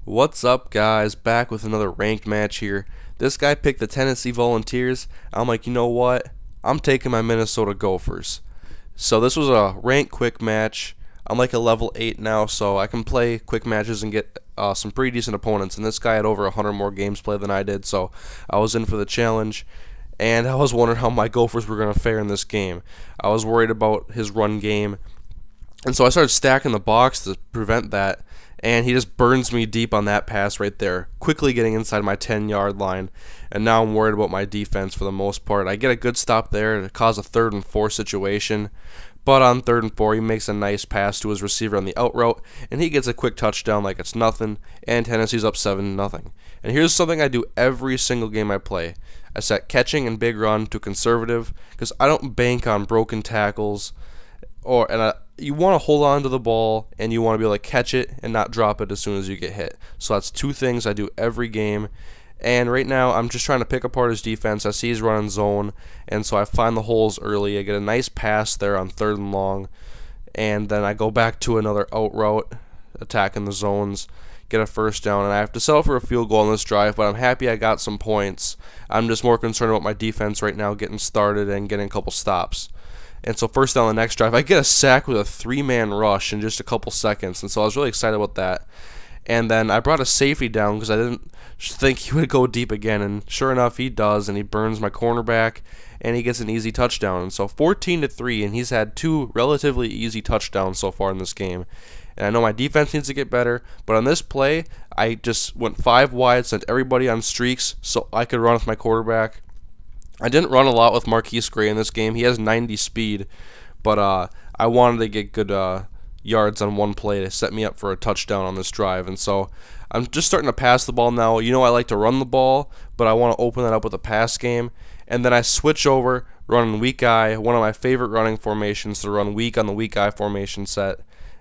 What's up, guys? Back with another ranked match here. This guy picked the Tennessee Volunteers. I'm like, you know what? I'm taking my Minnesota Gophers. So this was a ranked quick match. I'm like a level 8 now, so I can play quick matches and get some pretty decent opponents. And this guy had over 100 more games played than I did, so I was in for the challenge. And I was wondering how my Gophers were going to fare in this game. I was worried about his run game. And so I started stacking the box to prevent that, and he just burns me deep on that pass right there, quickly getting inside my 10-yard line. And now I'm worried about my defense for the most part. I get a good stop there to cause a 3rd and 4 situation, but on 3rd and 4 he makes a nice pass to his receiver on the out route, and he gets a quick touchdown like it's nothing, and Tennessee's up 7-0. And here's something I do every single game I play. I set catching and big run to conservative because I don't bank on broken tackles, you want to hold on to the ball and you want to be able to catch it and not drop it as soon as you get hit. So that's two things I do every game. And right now I'm just trying to pick apart his defense. I see he's running zone, and so I find the holes early. I get a nice pass there on 3rd and long, and then I go back to another out route, attacking the zones, get a 1st down, and I have to settle for a field goal on this drive, but I'm happy I got some points. I'm just more concerned about my defense right now getting started and getting a couple stops. And so 1st down the next drive, I get a sack with a 3-man rush in just a couple seconds, and so I was really excited about that. And then I brought a safety down because I didn't think he would go deep again, and sure enough he does, and he burns my cornerback, and he gets an easy touchdown. And so 14-3, and he's had 2 relatively easy touchdowns so far in this game. And I know my defense needs to get better, but on this play, I just went 5 wide, sent everybody on streaks so I could run with my quarterback. I didn't run a lot with Marquise Gray in this game. He has 90 speed, but I wanted to get good yards on one play to set me up for a touchdown on this drive. And so I'm just starting to pass the ball now. You know, I like to run the ball, but I want to open that up with a pass game. And then I switch over, running weak eye, one of my favorite running formations to run weak on the weak eye formation set,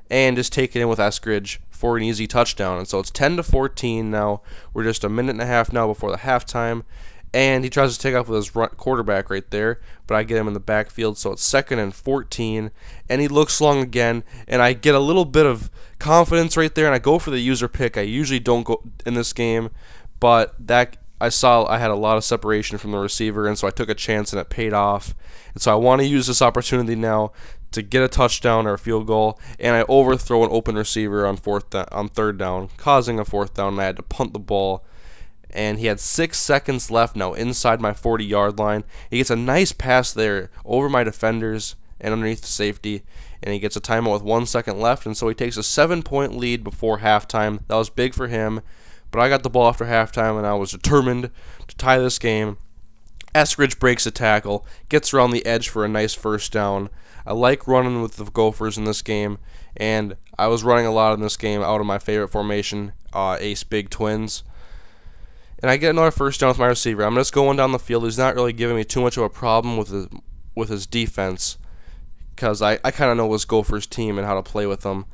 and just take it in with Eskridge for an easy touchdown. And so it's 10-14 now. We're just a minute and a half now before the halftime. And he tries to take off with his quarterback right there, but I get him in the backfield, so it's 2nd and 14, and he looks long again, and I get a little bit of confidence right there, and I go for the user pick. I usually don't go in this game, but that I saw I had a lot of separation from the receiver, and so I took a chance, and it paid off. And so I want to use this opportunity now to get a touchdown or a field goal, and I overthrow an open receiver on 3rd down, causing a 4th down, and I had to punt the ball. And he had 6 seconds left now inside my 40-yard line. He gets a nice pass there over my defenders and underneath the safety, and he gets a timeout with 1 second left, and so he takes a 7-point lead before halftime. That was big for him, but I got the ball after halftime, and I was determined to tie this game. Eskridge breaks a tackle, gets around the edge for a nice 1st down. I like running with the Gophers in this game, and I was running a lot in this game out of my favorite formation, Ace Big Twins. And I get another 1st down with my receiver. I'm just going down the field. He's not really giving me too much of a problem with his defense, because I kind of know his Gophers team and how to play with them.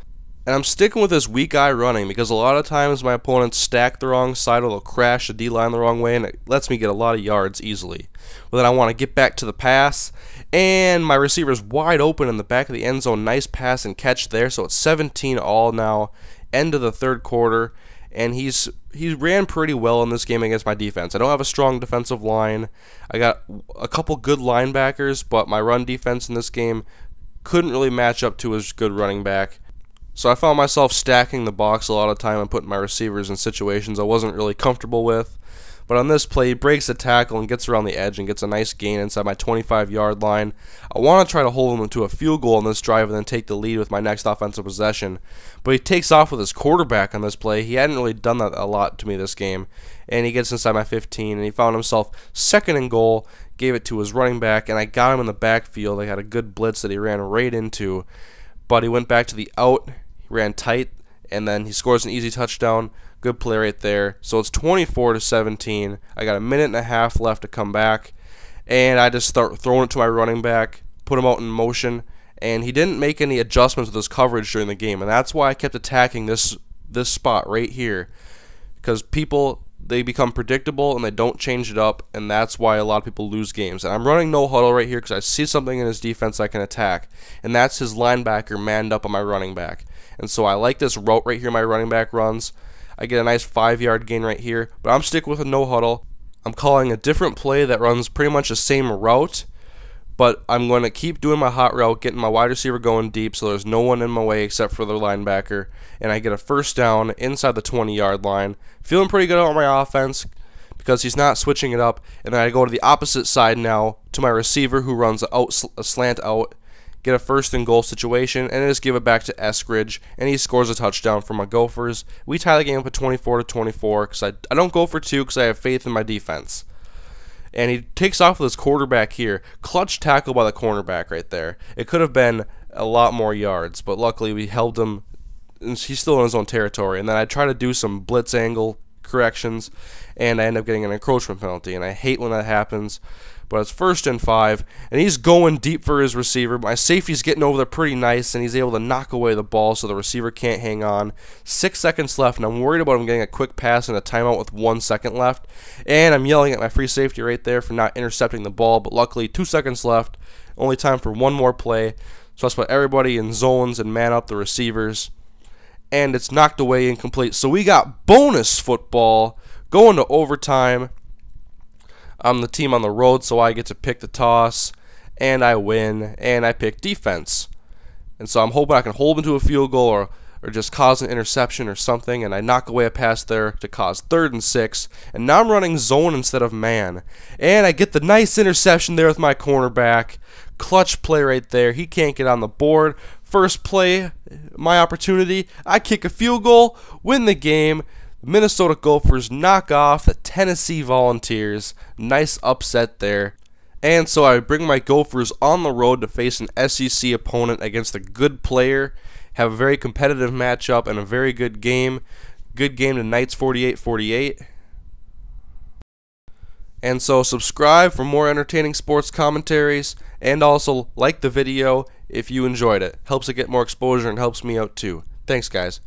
And I'm sticking with this weak eye running because a lot of times my opponents stack the wrong side, or they'll crash the D-line the wrong way, and it lets me get a lot of yards easily. But then I want to get back to the pass, and my receiver's wide open in the back of the end zone. Nice pass and catch there, so it's 17-all now, end of the 3rd quarter. And he ran pretty well in this game against my defense. I don't have a strong defensive line. I got a couple good linebackers, but my run defense in this game couldn't really match up to his good running back. So I found myself stacking the box a lot of time and putting my receivers in situations I wasn't really comfortable with. But on this play, he breaks the tackle and gets around the edge and gets a nice gain inside my 25-yard line. I want to try to hold him to a field goal on this drive and then take the lead with my next offensive possession. But he takes off with his quarterback on this play. He hadn't really done that a lot to me this game. And he gets inside my 15, and he found himself 2nd and goal, gave it to his running back, and I got him in the backfield. I had a good blitz that he ran right into. But he went back to the out, he ran tight, and then he scores an easy touchdown. Good play right there. So it's 24-17. I got a minute and a half left to come back, and I just start throwing it to my running back, put him out in motion, and he didn't make any adjustments with his coverage during the game, and that's why I kept attacking this spot right here, because they become predictable and they don't change it up, and that's why a lot of people lose games. And I'm running no huddle right here because I see something in his defense I can attack, and that's his linebacker manned up on my running back. And so I like this route right here my running back runs. I get a nice 5-yard gain right here, but I'm sticking with a no huddle. I'm calling a different play that runs pretty much the same route, but I'm going to keep doing my hot route, getting my wide receiver going deep so there's no one in my way except for the linebacker, and I get a first down inside the 20-yard line. Feeling pretty good on my offense because he's not switching it up, and then I go to the opposite side now to my receiver who runs a slant out, get a first and goal situation, and just give it back to Eskridge, and he scores a touchdown for my Gophers. We tie the game up at 24-24 because I don't go for 2 because I have faith in my defense. And he takes off with his quarterback here. Clutch tackle by the cornerback right there. It could have been a lot more yards, but luckily we held him. And he's still in his own territory. And then I try to do some blitz angle corrections, and I end up getting an encroachment penalty. And I hate when that happens. But it's 1st and 5, and he's going deep for his receiver. My safety's getting over there pretty nice, and he's able to knock away the ball so the receiver can't hang on. 6 seconds left, and I'm worried about him getting a quick pass and a timeout with 1 second left. And I'm yelling at my free safety right there for not intercepting the ball, but luckily 2 seconds left. Only time for one more play. So let's put everybody in zones and man up the receivers. And it's knocked away, incomplete. So we got bonus football going to overtime. I'm the team on the road, so I get to pick the toss, and I win, and I pick defense. And so I'm hoping I can hold him to a field goal or just cause an interception or something, and I knock away a pass there to cause 3rd and 6, and now I'm running zone instead of man. And I get the nice interception there with my cornerback. Clutch play right there. He can't get on the board. First play, my opportunity. I kick a field goal, win the game. Minnesota Gophers knock off the Tennessee Volunteers. Nice upset there. And so I bring my Gophers on the road to face an SEC opponent against a good player. Have a very competitive matchup and a very good game. Good game tonight's 48-48. And so subscribe for more entertaining sports commentaries, and also like the video if you enjoyed it. Helps it get more exposure and helps me out too. Thanks, guys.